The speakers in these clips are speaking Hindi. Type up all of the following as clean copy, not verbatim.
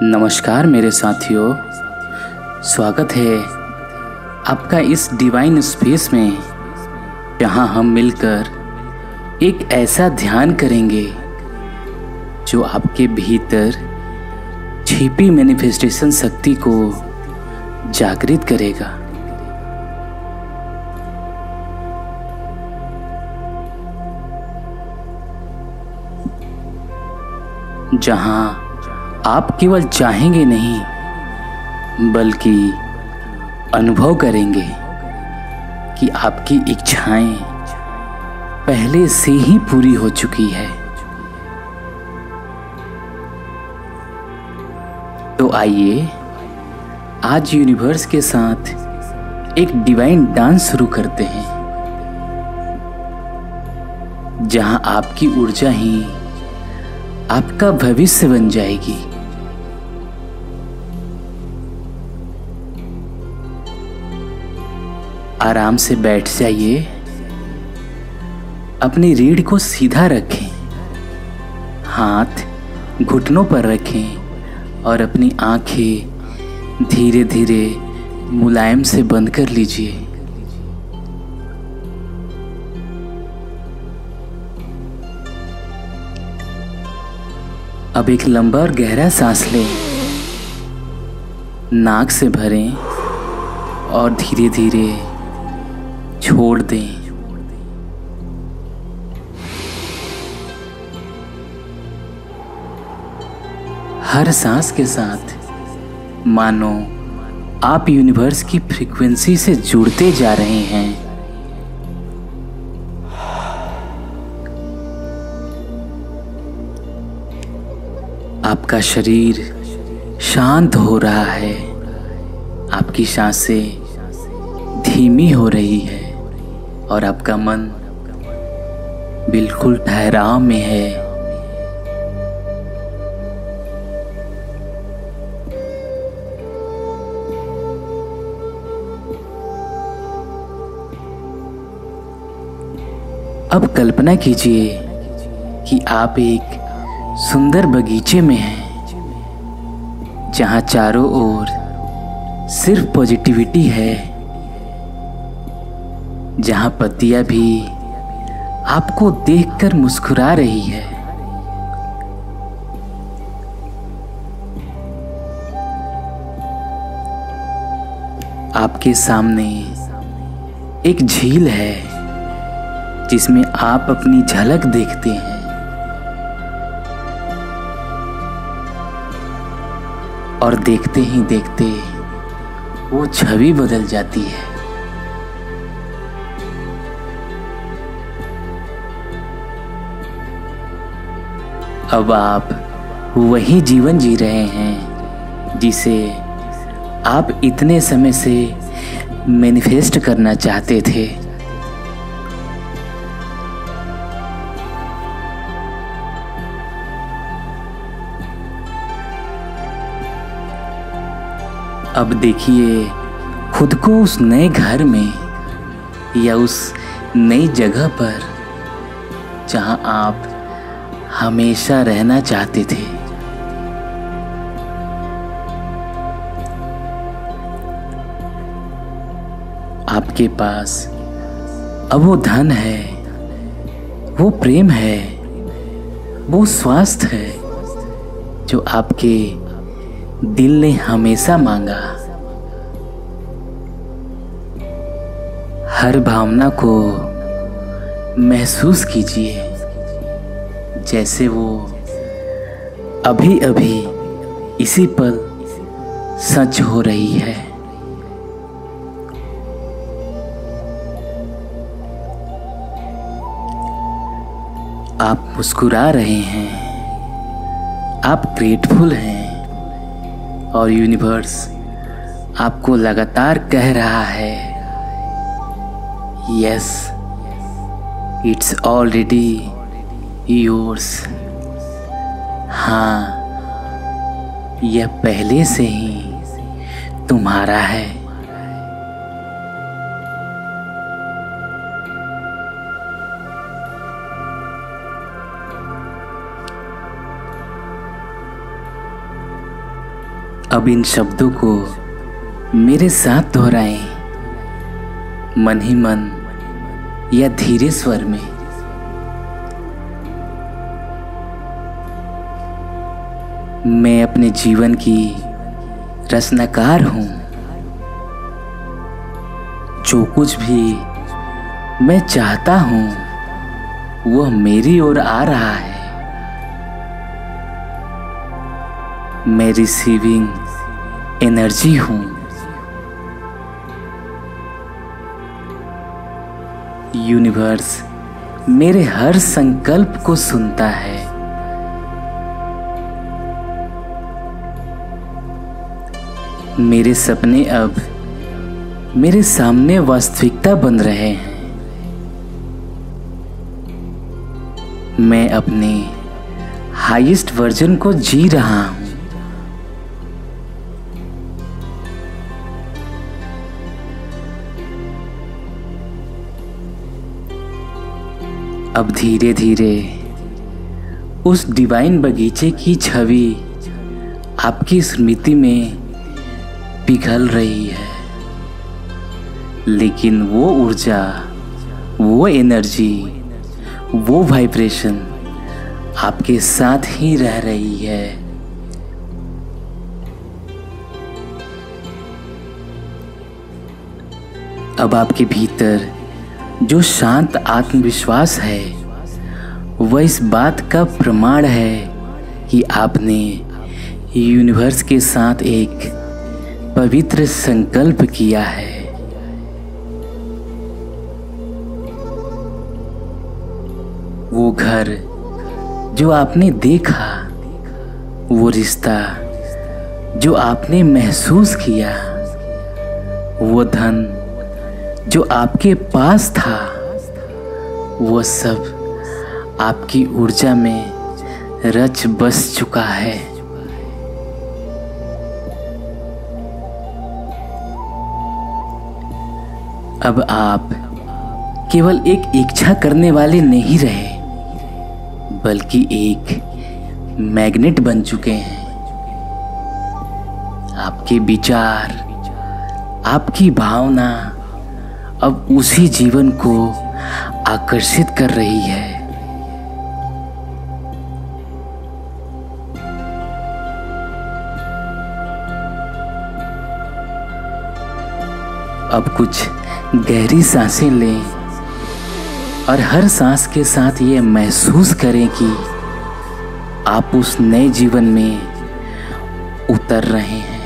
नमस्कार मेरे साथियों, स्वागत है आपका इस डिवाइन स्पेस में, जहां हम मिलकर एक ऐसा ध्यान करेंगे जो आपके भीतर छिपी मैनिफेस्टेशन शक्ति को जागृत करेगा। जहां आप केवल चाहेंगे नहीं बल्कि अनुभव करेंगे कि आपकी इच्छाएं पहले से ही पूरी हो चुकी है। तो आइए आज यूनिवर्स के साथ एक डिवाइन डांस शुरू करते हैं, जहां आपकी ऊर्जा ही आपका भविष्य बन जाएगी। आराम से बैठ जाइए, अपनी रीढ़ को सीधा रखें, हाथ घुटनों पर रखें और अपनी आंखें धीरे धीरे मुलायम से बंद कर लीजिए। अब एक लंबा और गहरा सांस लें, नाक से भरें और धीरे धीरे छोड़ दें। हर सांस के साथ मानो आप यूनिवर्स की फ्रीक्वेंसी से जुड़ते जा रहे हैं। आपका शरीर शांत हो रहा है, आपकी सांसें धीमी हो रही है और आपका मन बिल्कुल ठहराव में है। अब कल्पना कीजिए कि आप एक सुंदर बगीचे में हैं, जहां चारों ओर सिर्फ पॉजिटिविटी है, जहां पत्तियां भी आपको देखकर मुस्कुरा रही है। आपके सामने एक झील है जिसमें आप अपनी झलक देखते हैं। और देखते ही देखते वो छवि बदल जाती है। अब आप वही जीवन जी रहे हैं जिसे आप इतने समय से मैनिफेस्ट करना चाहते थे। अब देखिए खुद को उस नए घर में या उस नई जगह पर जहां आप हमेशा रहना चाहते थे। आपके पास अब वो धन है, वो प्रेम है, वो स्वास्थ्य है जो आपके दिल ने हमेशा मांगा। हर भावना को महसूस कीजिए जैसे वो अभी अभी इसी पल सच हो रही है। आप मुस्कुरा रहे हैं, आप ग्रेटफुल हैं और यूनिवर्स आपको लगातार कह रहा है, यस, इट्स ऑलरेडी योर्स। हाँ, यह पहले से ही तुम्हारा है। अब इन शब्दों को मेरे साथ दोहराएं, मन ही मन या धीरे स्वर में। मैं अपने जीवन की रचनाकार हूं। जो कुछ भी मैं चाहता हूं वह मेरी ओर आ रहा है। मैं रिसीविंग एनर्जी हूं। यूनिवर्स मेरे हर संकल्प को सुनता है। मेरे सपने अब मेरे सामने वास्तविकता बन रहे हैं। मैं अपने हाईएस्ट वर्जन को जी रहा हूं। अब धीरे धीरे उस डिवाइन बगीचे की छवि आपकी स्मृति में पिघल रही है, लेकिन वो ऊर्जा, वो एनर्जी, वो वाइब्रेशन आपके साथ ही रह रही है। अब आपके भीतर जो शांत आत्मविश्वास है वह इस बात का प्रमाण है कि आपने यूनिवर्स के साथ एक पवित्र संकल्प किया है। वो घर जो आपने देखा, वो रिश्ता जो आपने महसूस किया, वो धन जो आपके पास था, वो सब आपकी ऊर्जा में रच बस चुका है। अब आप केवल एक इच्छा करने वाले नहीं रहे, बल्कि एक मैग्नेट बन चुके हैं। आपके विचार, आपकी भावना अब उसी जीवन को आकर्षित कर रही है। अब कुछ गहरी सांसें लें और हर सांस के साथ ये महसूस करें कि आप उस नए जीवन में उतर रहे हैं।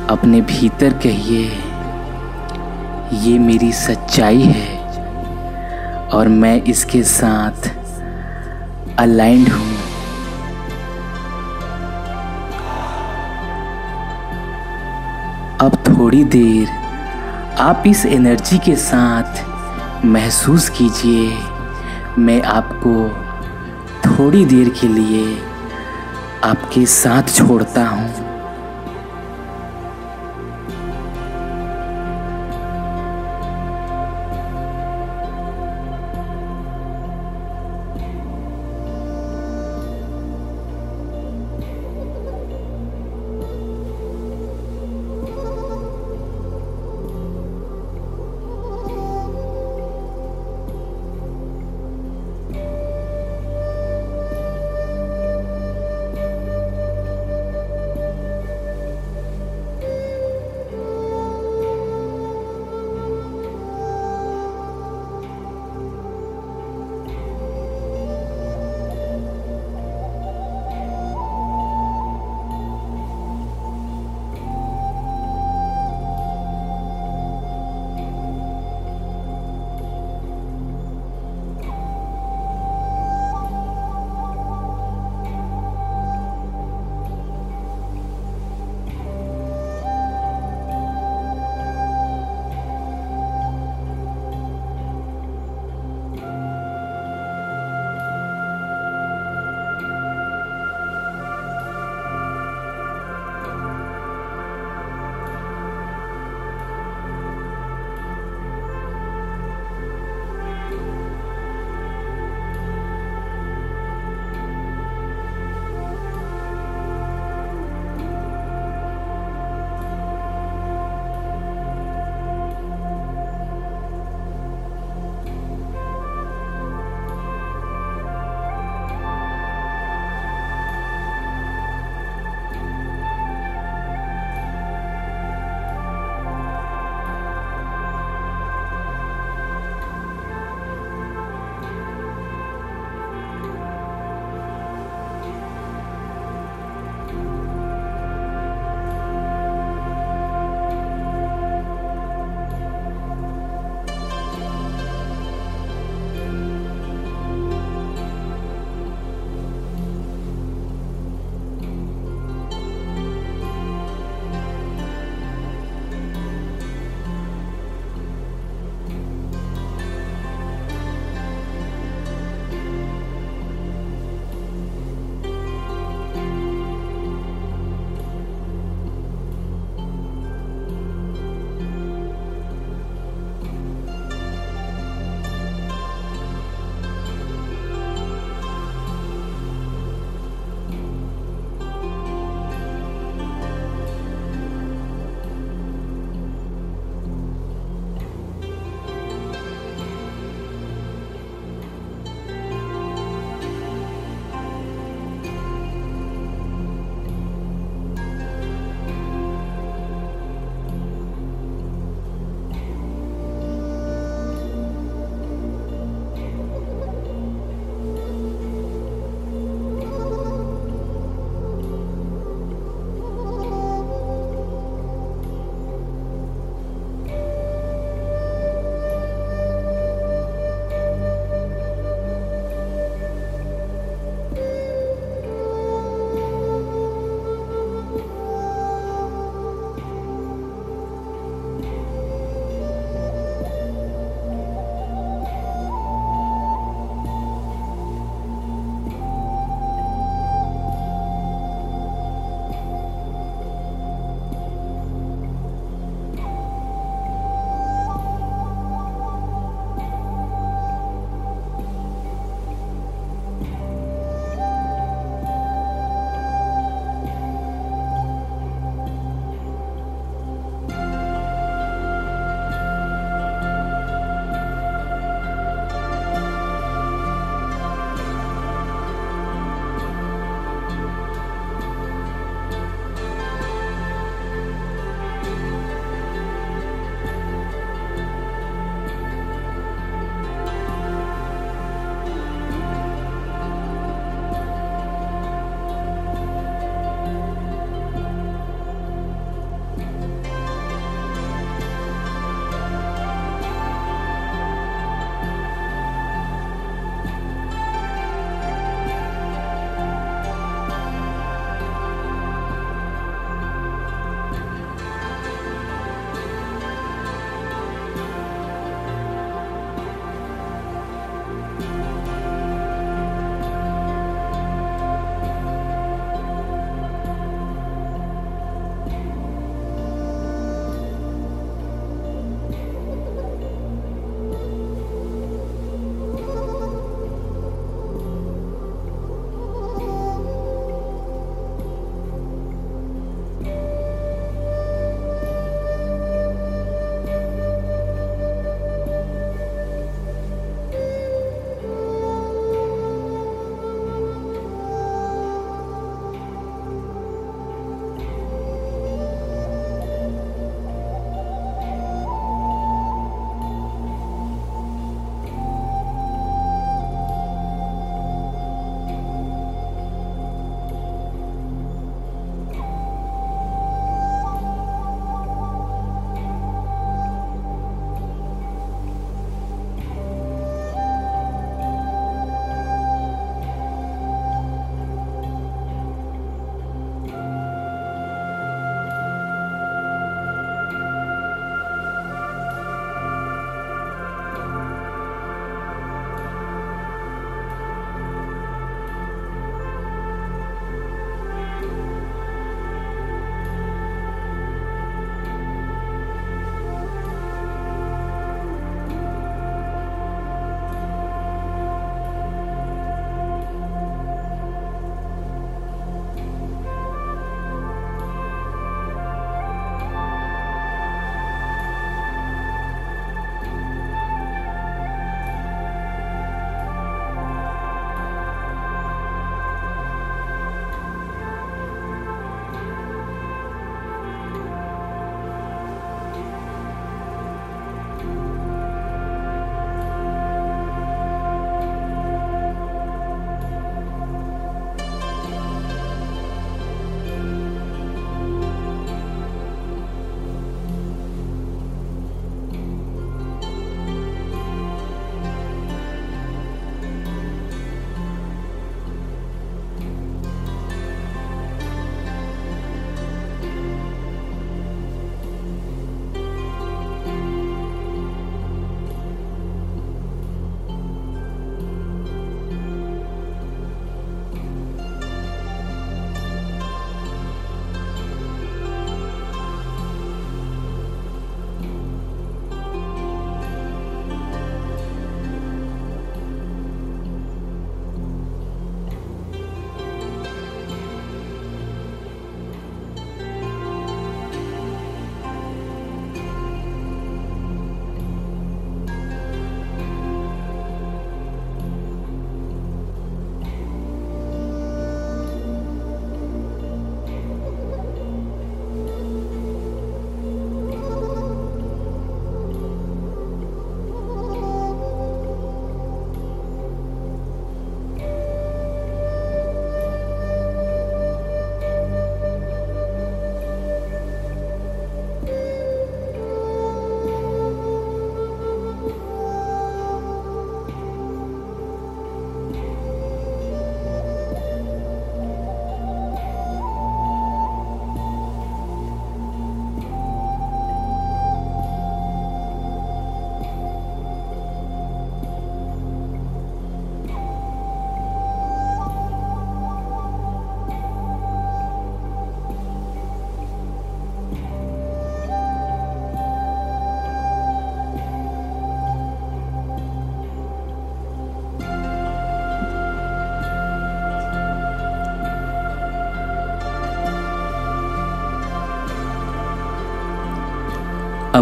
अपने भीतर कहिए, ये मेरी सच्चाई है और मैं इसके साथ अलाइंड हूँ। अब थोड़ी देर आप इस एनर्जी के साथ महसूस कीजिए। मैं आपको थोड़ी देर के लिए आपके साथ छोड़ता हूँ।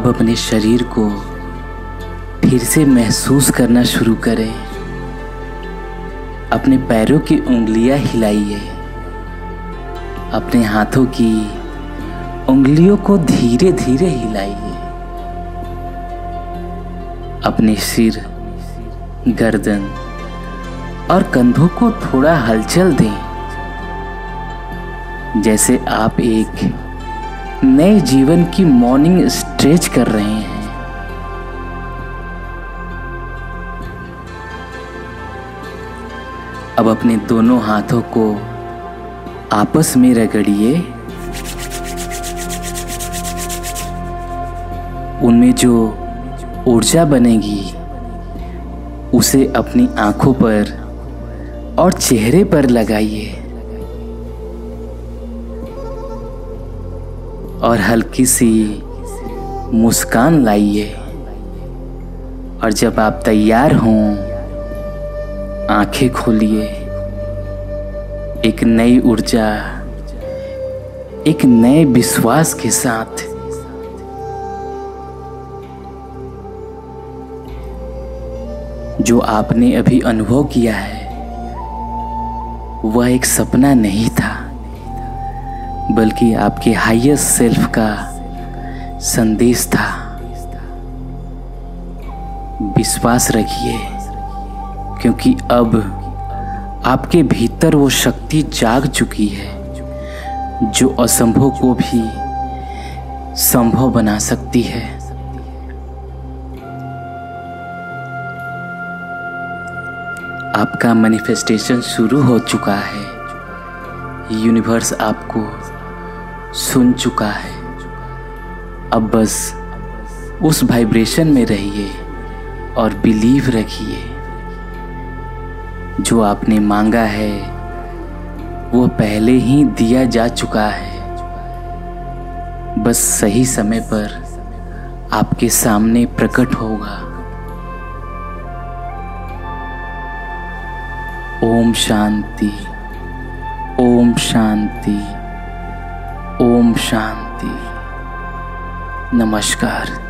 अब अपने शरीर को फिर से महसूस करना शुरू करें। अपने पैरों की उंगलियां हिलाइए। अपने हाथों की उंगलियों को धीरे धीरे हिलाइए। अपने सिर, गर्दन और कंधों को थोड़ा हलचल दें, जैसे आप एक नए जीवन की मॉर्निंग स्ट्रेच कर रहे हैं। अब अपने दोनों हाथों को आपस में रगड़िए। उनमें जो ऊर्जा बनेगी उसे अपनी आंखों पर और चेहरे पर लगाइए और हल्की सी मुस्कान लाइए। और जब आप तैयार हों, आंखें खोलिए। एक नई ऊर्जा, एक नए विश्वास के साथ। जो आपने अभी अनुभव किया है वह एक सपना नहीं था, बल्कि आपके हाईएस्ट सेल्फ का संदेश था। विश्वास रखिए, क्योंकि अब आपके भीतर वो शक्ति जाग चुकी है जो असंभव को भी संभव बना सकती है। आपका मैनिफेस्टेशन शुरू हो चुका है। यूनिवर्स आपको सुन चुका है। अब बस उस वाइब्रेशन में रहिए और बिलीव रखिए। जो आपने मांगा है वो पहले ही दिया जा चुका है। बस सही समय पर आपके सामने प्रकट होगा। ओम शांति, ओम शांति, ओम शांति। नमस्कार।